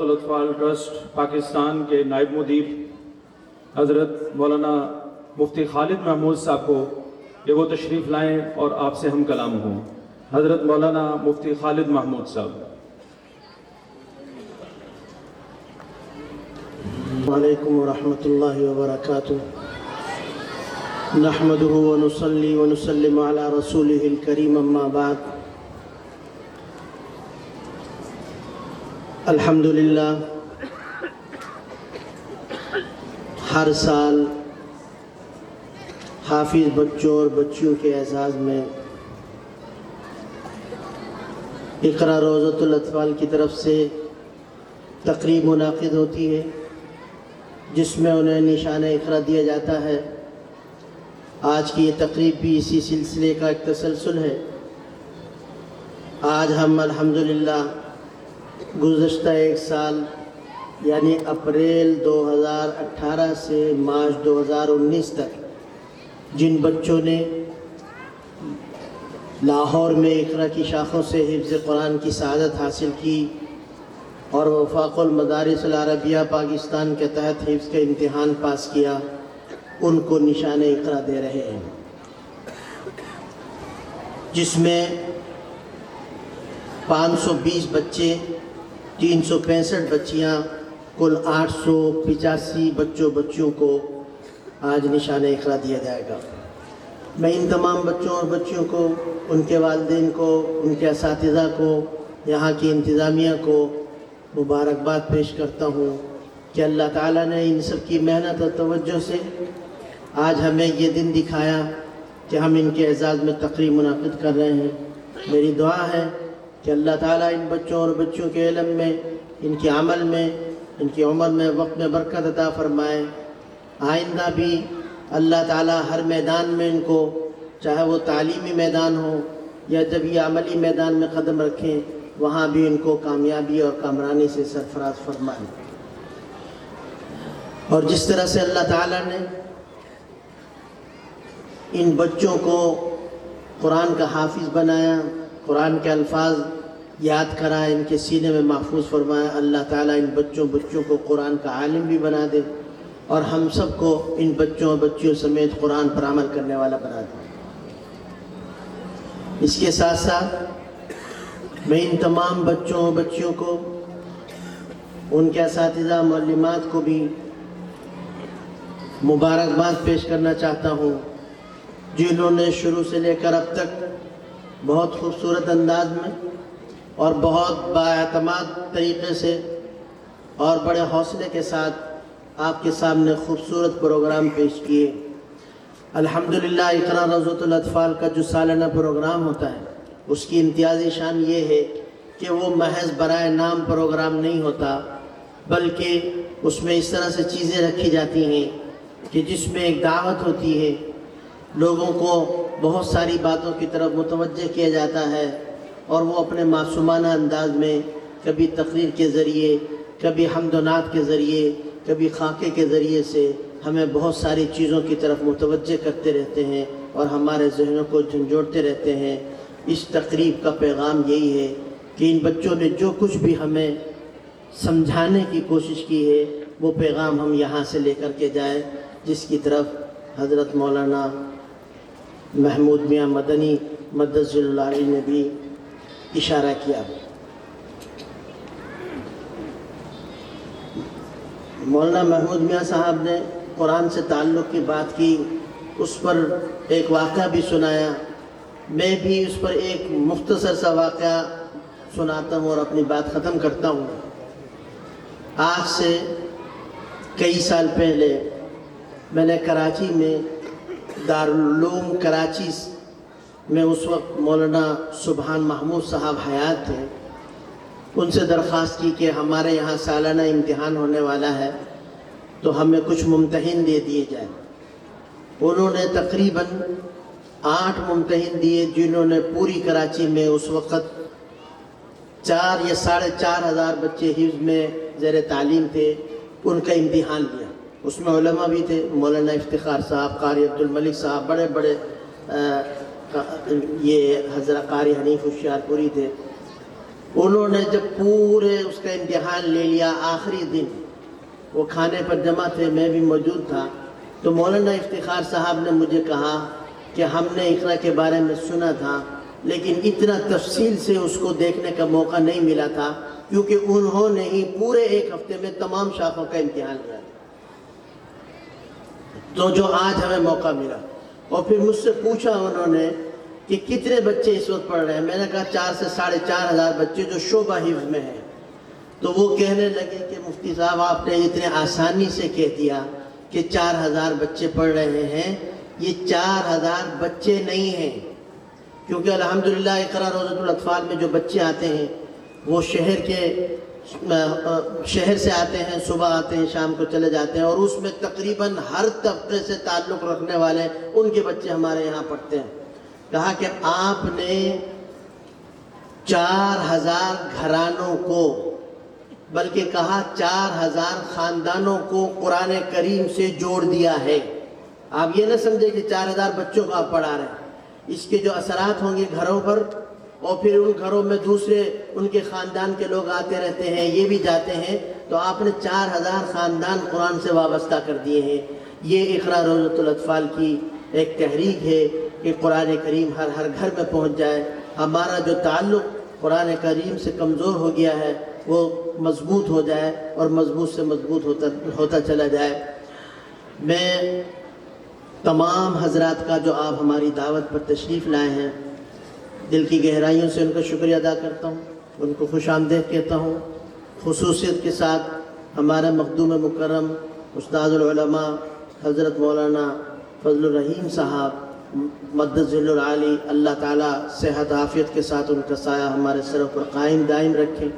الاطفال trust Pakistan کے نائب مدیر حضرت مولانا مفتی خالد محمود صاحب کو کہ وہ تشریف لائیں اور آپ سے ہم کلام ہوں۔ حضرت مولانا مفتی خالد محمود صاحب۔ وعلیکم ورحمۃ اللہ وبرکاتہ۔ نحمده ونصلي ونسلم على رسوله الكريم اما بعد۔ الحمدللہ ہر سال حافظ بچوں اور بچیوں کے اعزاز میں اقرا روضۃ الاطفال کی طرف سے تقریب منعقد ہوتی ہے جس میں انہیں نشان اقرا دیا جاتا ہے۔ آج کی یہ تقریب بھی اسی سلسلے کا ایک تسلسل ہے۔ آج ہم الحمدللہ گزشتہ ایک سال یعنی اپریل 2018 سے مارچ 2019 تک جن بچوں نے لاہور میں اقرا کی شاخوں سے حفظ قرآن کی سعادت حاصل کی اور وفاق المدارس العربیہ پاکستان کے تحت حفظ کا امتحان پاس کیا، ان کو نشان اقرا دے رہے ہیں، جس میں 520 بچے، 365 بچیاں، کل 885 بچیوں کو آج نشان اقرا دیا جائے گا۔ میں ان تمام بچوں اور بچیوں کو، ان کے والدین کو، ان کے اساتذہ کو، یہاں کی انتظامیہ کو مبارکباد پیش کرتا ہوں کہ اللہ تعالیٰ نے ان سب کی محنت اور توجہ سے آج ہمیں یہ دن دکھایا کہ ہم ان کے اعزاز میں تقریب منعقد کر رہے ہیں۔ میری دعا ہے کہ اللہ تعالیٰ ان بچوں اور بچیوں کے علم میں، ان کے عمل میں، ان کی عمر میں، وقت میں برکت عطا فرمائے۔ آئندہ بھی اللہ تعالیٰ ہر میدان میں ان کو، چاہے وہ تعلیمی میدان ہو یا جب یہ عملی میدان میں قدم رکھیں، وہاں بھی ان کو کامیابی اور کامرانی سے سرفراز فرمائے۔ اور جس طرح سے اللہ تعالیٰ نے ان بچوں کو قرآن کا حافظ بنایا، قرآن کے الفاظ یاد کرائے، ان کے سینے میں محفوظ فرمایا، اللہ تعالیٰ ان بچوں کو قرآن کا عالم بھی بنا دے اور ہم سب کو ان بچوں اور بچیوں سمیت قرآن پر عمل کرنے والا بنا دے۔ اس کے ساتھ ساتھ میں ان تمام بچوں اور بچیوں کو، ان کے اساتذہ معلمات کو بھی مبارکباد پیش کرنا چاہتا ہوں، جنہوں نے شروع سے لے کر اب تک بہت خوبصورت انداز میں اور بہت بااعتماد طریقے سے اور بڑے حوصلے کے ساتھ آپ کے سامنے خوبصورت پروگرام پیش کیے۔ الحمدللہ اقرا روضۃ الاطفال کا جو سالانہ پروگرام ہوتا ہے، اس کی امتیازی شان یہ ہے کہ وہ محض برائے نام پروگرام نہیں ہوتا، بلکہ اس میں اس طرح سے چیزیں رکھی جاتی ہیں کہ جس میں ایک دعوت ہوتی ہے، لوگوں کو بہت ساری باتوں کی طرف متوجہ کیا جاتا ہے اور وہ اپنے معصومانہ انداز میں کبھی تقریر کے ذریعے، کبھی حمد و نعت کے ذریعے، کبھی خاکے کے ذریعے سے ہمیں بہت ساری چیزوں کی طرف متوجہ کرتے رہتے ہیں اور ہمارے ذہنوں کو جھنجھوڑتے رہتے ہیں۔ اس تقریب کا پیغام یہی ہے کہ ان بچوں نے جو کچھ بھی ہمیں سمجھانے کی کوشش کی ہے، وہ پیغام ہم یہاں سے لے کر کے جائیں، جس کی طرف حضرت مولانا محمود میاں مدنی مدثر اللہ علیہ نے بھی اشارہ کیا۔ مولانا محمود میاں صاحب نے قرآن سے تعلق کی بات کی، اس پر ایک واقعہ بھی سنایا۔ میں بھی اس پر ایک مختصر سا واقعہ سناتا ہوں اور اپنی بات ختم کرتا ہوں۔ آج سے کئی سال پہلے میں نے کراچی میں دارالعلوم کراچی میں اس وقت مولانا سبحان محمود صاحب حیات تھے، ان سے درخواست کی کہ ہمارے یہاں سالانہ امتحان ہونے والا ہے تو ہمیں کچھ ممتحن دے دیے جائیں۔ انہوں نے تقریباً 8 ممتحن دیے، جنہوں نے پوری کراچی میں اس وقت 4 یا 4.5 ہزار بچے حفظ میں زیر تعلیم تھے، ان کا امتحان لیا۔ اس میں علماء بھی تھے، مولانا افتخار صاحب، قاری عبد الملک صاحب، بڑے بڑے یہ حضرت قاری حنیف ہوشیار پوری تھے۔ انہوں نے جب پورے اس کا امتحان لے لیا، آخری دن وہ کھانے پر جمع تھے، میں بھی موجود تھا، تو مولانا افتخار صاحب نے مجھے کہا کہ ہم نے اقرا کے بارے میں سنا تھا لیکن اتنا تفصیل سے اس کو دیکھنے کا موقع نہیں ملا تھا، کیونکہ انہوں نے ہی پورے ایک ہفتے میں تمام شاخوں کا امتحان لیا تھا، تو جو آج ہمیں موقع ملا۔ اور پھر مجھ سے پوچھا انہوں نے کہ کتنے بچے اس وقت پڑھ رہے ہیں، میں نے کہا 4 سے 4,500 بچے جو شعبہ حفظ میں ہیں۔ تو وہ کہنے لگے کہ مفتی صاحب آپ نے اتنے آسانی سے کہہ دیا کہ 4,000 بچے پڑھ رہے ہیں، یہ 4,000 بچے نہیں ہیں، کیونکہ الحمدللہ اقرا روضۃ الاطفال میں جو بچے آتے ہیں وہ شہر سے آتے ہیں، صبح آتے ہیں، شام کو چلے جاتے ہیں، اور اس میں تقریباً ہر طبقے سے تعلق رکھنے والے ان کے بچے ہمارے یہاں پڑھتے ہیں۔ کہا کہ آپ نے 4,000 گھرانوں کو، بلکہ کہا 4,000 خاندانوں کو قرآن کریم سے جوڑ دیا ہے۔ آپ یہ نہ سمجھے کہ 4,000 بچوں کو آپ پڑھا رہے ہیں، اس کے جو اثرات ہوں گے گھروں پر، اور پھر ان گھروں میں دوسرے ان کے خاندان کے لوگ آتے رہتے ہیں، یہ بھی جاتے ہیں، تو آپ نے 4,000 خاندان قرآن سے وابستہ کر دیے ہیں۔ یہ اقرا روضۃ الاطفال کی ایک تحریک ہے کہ قرآن کریم ہر گھر میں پہنچ جائے۔ ہمارا جو تعلق قرآن کریم سے کمزور ہو گیا ہے وہ مضبوط ہو جائے، اور مضبوط سے مضبوط ہوتا چلا جائے۔ میں تمام حضرات کا جو آپ ہماری دعوت پر تشریف لائے ہیں، دل کی گہرائیوں سے ان کا شکریہ ادا کرتا ہوں، ان کو خوش آمدید کہتا ہوں۔ خصوصیت کے ساتھ ہمارے مخدوم مکرم استاد العلماء حضرت مولانا فضل الرحیم صاحب مدد ذل العالی، اللہ تعالیٰ صحت عافیت کے ساتھ ان کا سایہ ہمارے سروں پر قائم دائم رکھے۔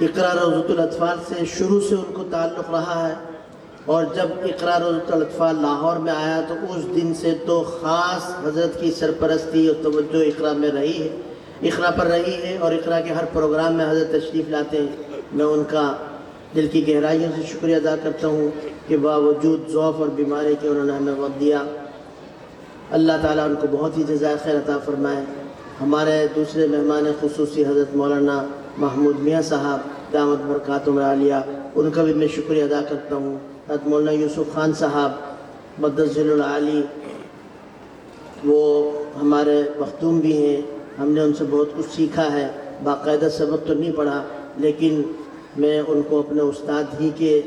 اقرا روضۃ الاطفال سے شروع سے ان کو تعلق رہا ہے، اور جب اقرا روضۃ الاطفال لاہور میں آیا تو اس دن سے تو خاص حضرت کی سرپرستی اور توجہ اقرا میں رہی ہے، اقرا پر رہی ہے، اور اقرا کے ہر پروگرام میں حضرت تشریف لاتے ہیں۔ میں ان کا دل کی گہرائیوں سے شکریہ ادا کرتا ہوں کہ باوجود ضعف اور بیماری کے انہوں نے ہمیں وقت دیا۔ اللہ تعالیٰ ان کو بہت ہی جزائے خیر عطا فرمائے۔ ہمارے دوسرے مہمان خصوصی حضرت مولانا محمود میاں صاحب دامت برکاتہم العالیہ، ان کا بھی میں شکریہ ادا کرتا ہوں۔ حضرت مولانا یوسف خان صاحب مدد ذل العالی، وہ ہمارے مخدوم بھی ہیں، ہم نے ان سے بہت کچھ سیکھا ہے، باقاعدہ سبق تو نہیں پڑھا، لیکن میں ان کو اپنے استاد ہی کے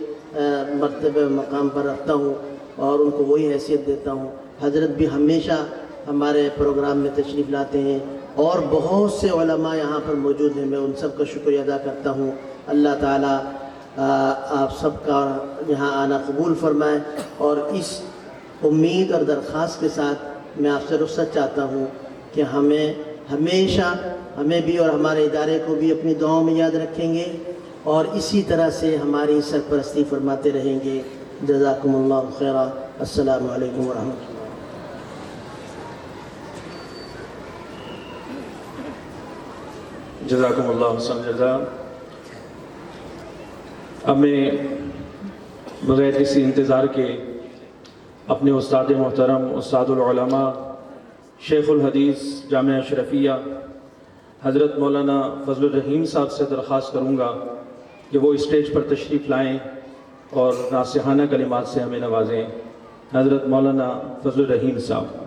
مرتبہ مقام پر رکھتا ہوں اور ان کو وہی حیثیت دیتا ہوں۔ حضرت بھی ہمیشہ ہمارے پروگرام میں تشریف لاتے ہیں، اور بہت سے علماء یہاں پر موجود ہیں، میں ان سب کا شکریہ ادا کرتا ہوں۔ اللہ تعالیٰ آپ سب کا یہاں آنا قبول فرمائے، اور اس امید اور درخواست کے ساتھ میں آپ سے رخصت چاہتا ہوں کہ ہمیں ہمیشہ، ہمیں بھی اور ہمارے ادارے کو بھی اپنی دعاؤں میں یاد رکھیں گے، اور اسی طرح سے ہماری سرپرستی فرماتے رہیں گے۔ جزاکم اللہ خیرہ۔ السلام علیکم ورحمۃ اللہ۔ جزاکم اللہ حسن جزا۔ اب میں بغیر کسی انتظار کے اپنے استاد محترم استاد العلماء شیخ الحدیث جامعہ اشرفیہ حضرت مولانا فضل الرحیم صاحب سے درخواست کروں گا کہ وہ اسٹیج پر تشریف لائیں اور ناصحانہ کلمات سے ہمیں نوازیں۔ حضرت مولانا فضل الرحیم صاحب۔